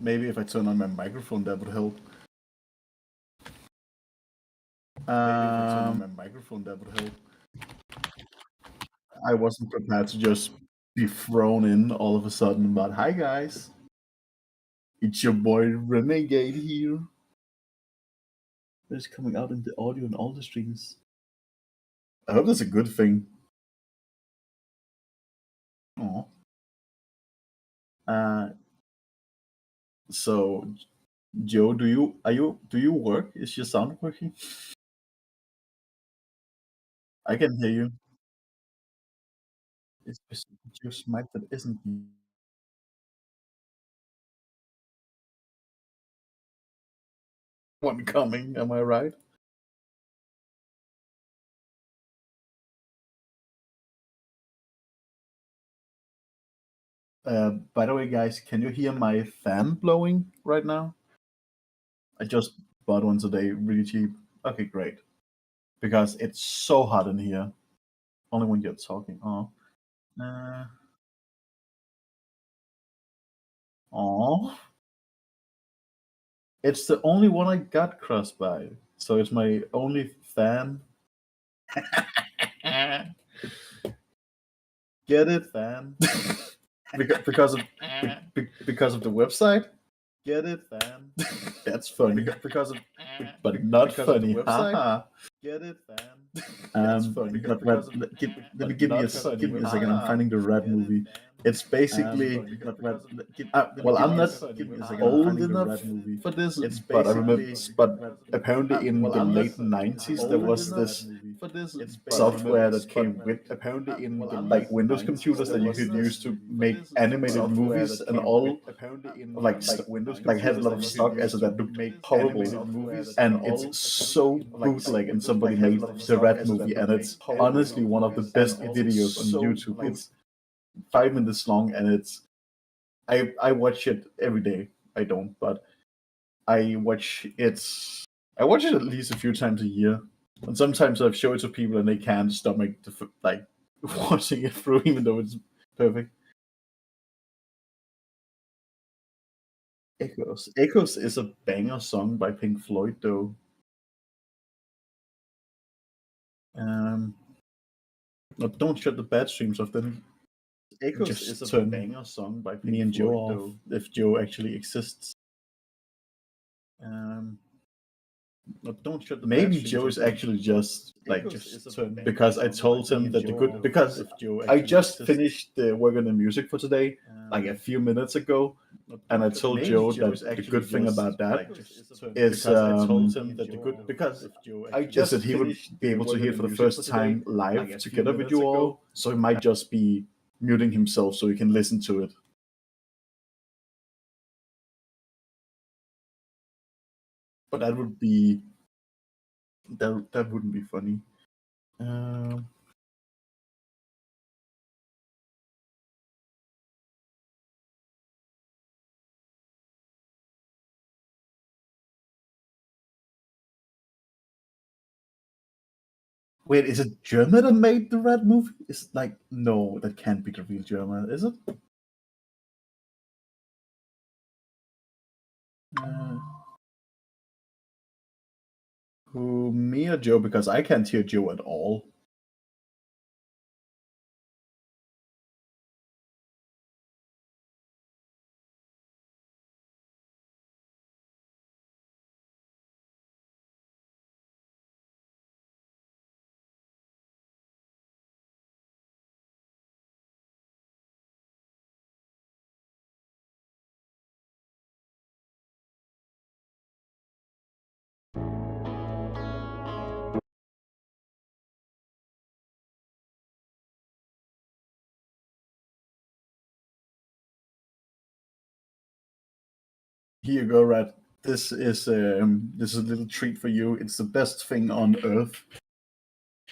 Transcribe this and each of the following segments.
Maybe if I turn on my microphone, that would help. I wasn't prepared to just be thrown in all of a sudden, but hi guys. It's your boy Renegade here. It's coming out in the audio and all the streams. I hope that's a good thing. Aw. So Joe, do you work? Is your sound working? I can hear you. It's just Joe's mic that isn't one coming, am I right? By the way, guys, can you hear my fan blowing right now? I just bought one today, really cheap. Okay, great. Because it's so hot in here. Only when you're talking. Oh. Oh. It's the only one I got crossed by. So it's my only fan. Get it, fan? because of the website? Get it, fan? That's funny. But not funny. Haha. Get it, fan? That's funny. Let me give me a second. I'm finding the red movie. It's basically well, I'm not old enough for this, but I remember. But apparently, in the late '90s, there was this software that came with like Windows computers that you could use to make animated movies and all like had a lot of stock as that looked horrible, and it's so bootleg. And somebody made the Rat movie, and it's honestly one of the best videos on YouTube. It's 5 minutes long, and it's I watch it every day. I don't, but I watch it. I watch it at least a few times a year, and sometimes I've shown it to people and they can't stomach like watching it through, even though it's perfect. Echoes. Echoes is a banger song by Pink Floyd, though. No, don't shut the bad streams off. Then Echoes just is a banger song by Pink me and Joe Floyd, off, if Joe actually exists. No, don't shut the maybe Joe is actually just like because I told him that the good because I just finished the work on the music for today like a few minutes ago, and I told Joe that the good thing about that is I told him that the good because I just that he would be able to hear it for the first time live together with you all, so he might just be muting himself so he can listen to it. But that would be that wouldn't be funny. Wait, is it German that made the Red movie? Is like no, that can't be the real German, is it? Who, me or Joe? Because I can't hear Joe at all. Here you go, Red. This is a little treat for you. It's the best thing on earth.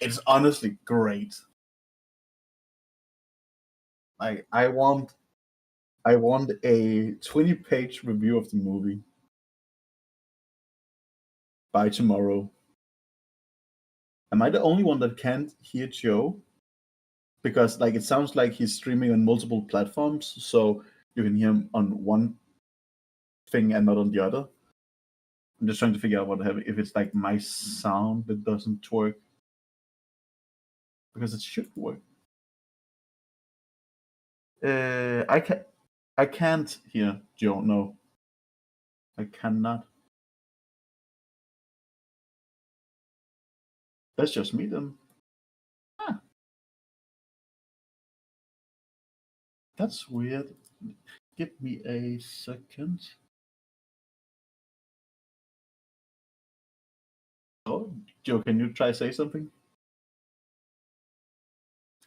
It's honestly great. I want a 20-page review of the movie by tomorrow. Am I the only one that can't hear Joe? Because like it sounds like he's streaming on multiple platforms, so you can hear him on one thing and not on the other. I'm just trying to figure out what happened. If it's like my sound that doesn't work, because it should work. I can't hear Joe. No, I cannot. That's just me then. Ah, that's weird. Give me a second. Oh, Joe, can you try say something?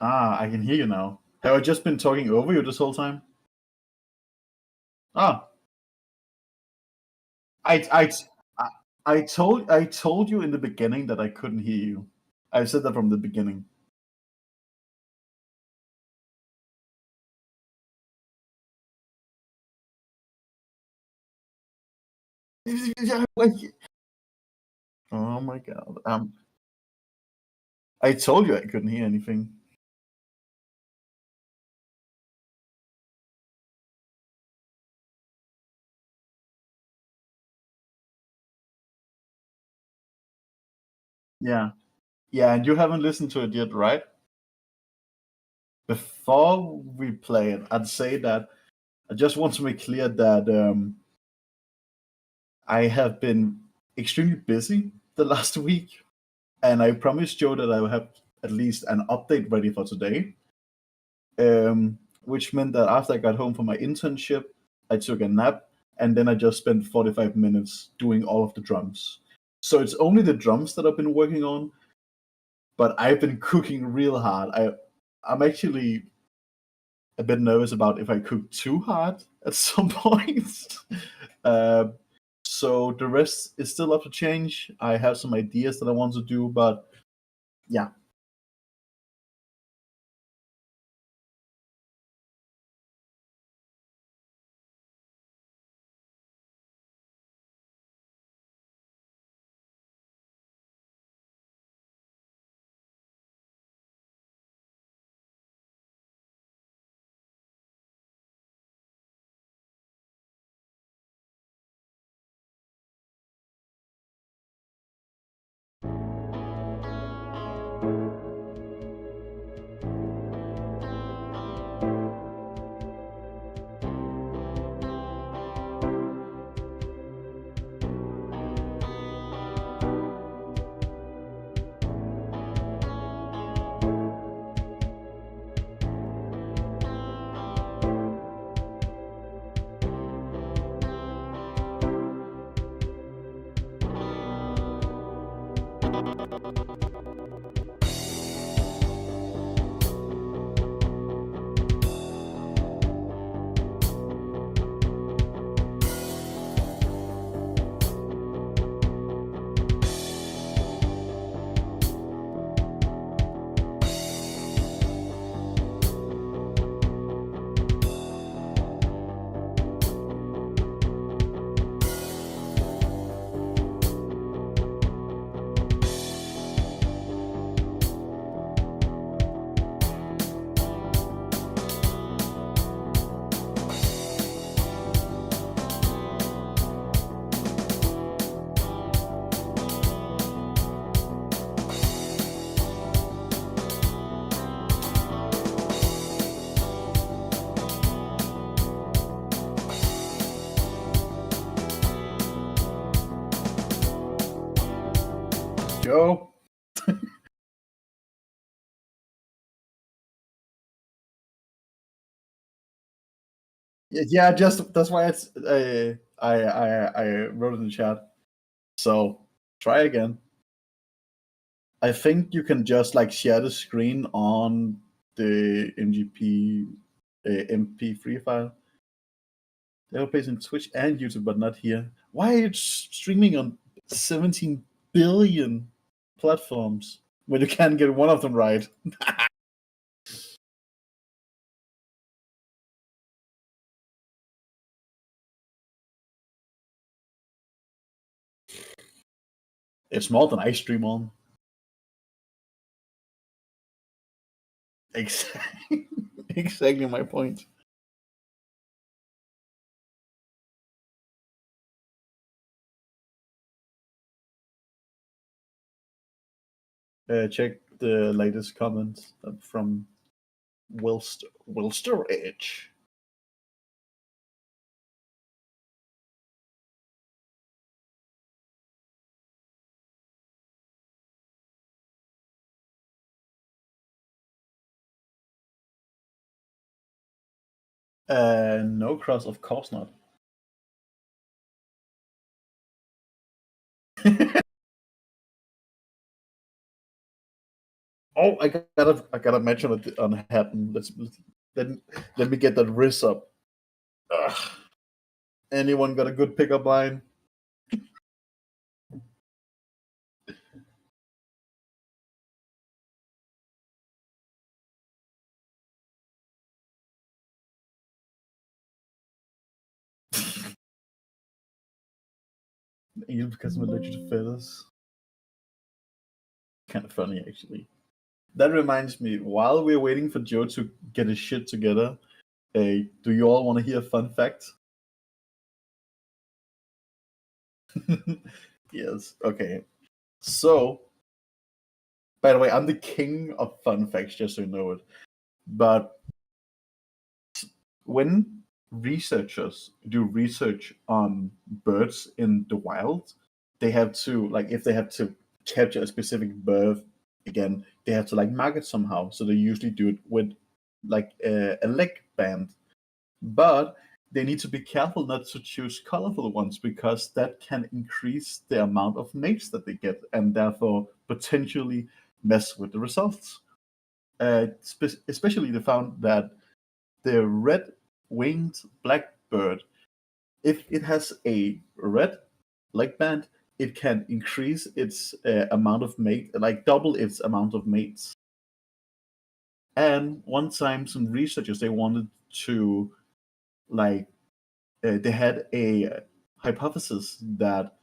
Ah, I can hear you now. Have I just been talking over you this whole time? Ah, I, I, I, I told you in the beginning that I couldn't hear you. I said that from the beginning. Oh my god. I told you I couldn't hear anything. Yeah. Yeah, and you haven't listened to it yet, right? Before we play it, I'd say that I just want to make clear that I have been extremely busy the last week, and I promised Joe that I will have at least an update ready for today. Which meant that after I got home from my internship, I took a nap, and then I just spent 45 minutes doing all of the drums. So it's only the drums that I've been working on, but I've been cooking real hard. I'm actually a bit nervous about if I cook too hard at some point. uh, so the rest is still up to change. I have some ideas that I want to do, but yeah. Joe. Yeah, just that's why it's I wrote in the chat. So try again. I think you can just like share the screen on the MGP MP3 file. They are placed in Twitch and YouTube, but not here. Why are you streaming on 17 billion platforms when you can't get one of them right? It's more than I stream on. Exactly, exactly my point. Check the latest comment from Wilster Edge. No cross, of course not. Oh, I gotta mention it on Hatton. Let me get that Riz up. Ugh. Anyone got a good pickup line? Even because I'm allergic to feathers. Kind of funny, actually. That reminds me, while we're waiting for Joe to get his shit together, do you all want to hear a fun fact? Yes. Okay. So, by the way, I'm the king of fun facts, just so you know it. But when researchers do research on birds in the wild, they have to, like, if they have to capture a specific bird again, they have to like mark it somehow. So they usually do it with like a leg band, but they need to be careful not to choose colorful ones because that can increase the amount of mates that they get and therefore potentially mess with the results. Especially they found that the red-winged blackbird, if it has a red leg band, it can increase its amount of mate, like double its amount of mates. And one time, some researchers they wanted to like they had a hypothesis that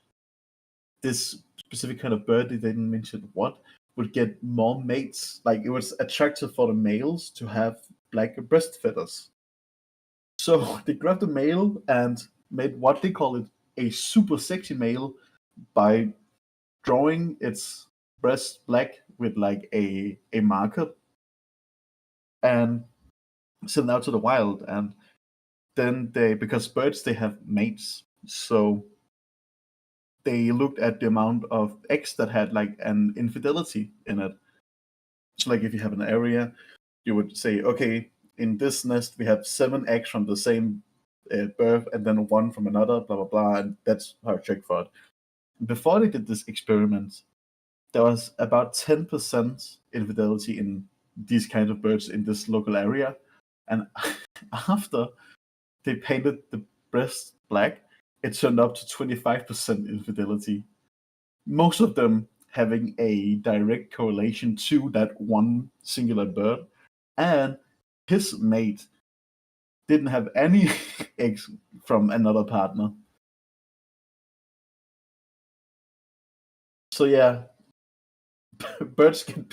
this specific kind of bird, they didn't mention what, would get more mates. Like it was attractive for the males to have black breast feathers. So they grabbed a male and made what they call it a super sexy male by drawing its breast black with like a marker and sent it out to the wild. And then they, because birds they have mates, so they looked at the amount of eggs that had like an infidelity in it. So like if you have an area, you would say, okay, in this nest we have 7 eggs from the same birth and then 1 from another, blah blah blah, and that's how I check for it. Before they did this experiment, there was about 10% infidelity in these kind of birds in this local area, and after they painted the breast black, it turned up to 25% infidelity. Most of them having a direct correlation to that one singular bird, and his mate didn't have any eggs from another partner. So yeah, birds can